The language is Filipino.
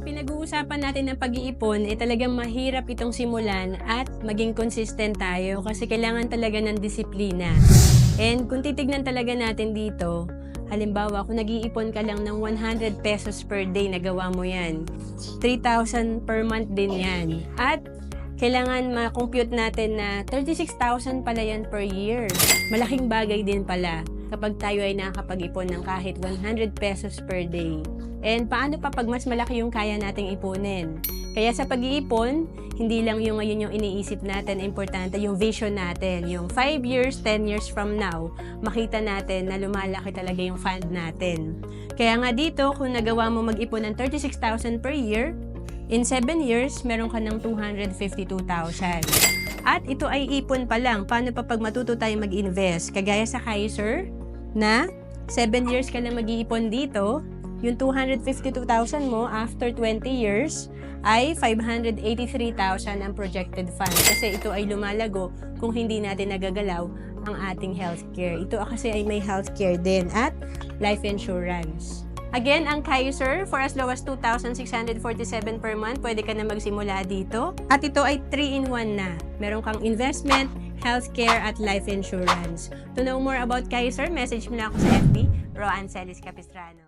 pinag-uusapan natin ng pag-iipon, talagang mahirap itong simulan at maging consistent tayo kasi kailangan talaga ng disiplina. And kung titignan talaga natin dito, halimbawa kung nag-iipon ka lang ng 100 pesos per day, nagawa mo yan. 3,000 per month din yan. At kailangan ma-compute natin na 36,000 pala yan per year. Malaking bagay din pala kapag tayo ay nakakapag-ipon ng kahit 100 pesos per day. And paano pa pag mas malaki yung kaya nating ipunin? Kaya sa pag-iipon, hindi lang yung ngayon yung iniisip natin, importante yung vision natin. Yung 5 years, 10 years from now, makita natin na lumalaki talaga yung fund natin. Kaya nga dito, kung nagawa mo mag-ipon ng 36,000 per year, in 7 years, meron ka ng 252,000. At ito ay ipon pa lang. Paano pa pag matuto tayo mag-invest? Kagaya sa Kaiser, na 7 years ka lang mag-iipon dito, yung 252,000 mo after 20 years ay 583,000 ang projected fund. Kasi ito ay lumalago kung hindi natin nagagalaw ang ating healthcare. Ito kasi ay may healthcare din at life insurance. Again, ang Kaiser, for as low as 2,647 per month, pwede ka na magsimula dito. At ito ay 3-in-1 na. Meron kang investment, healthcare, at life insurance. To know more about Kaiser, message mo na ako sa FB, Roanne Celis Capistrano.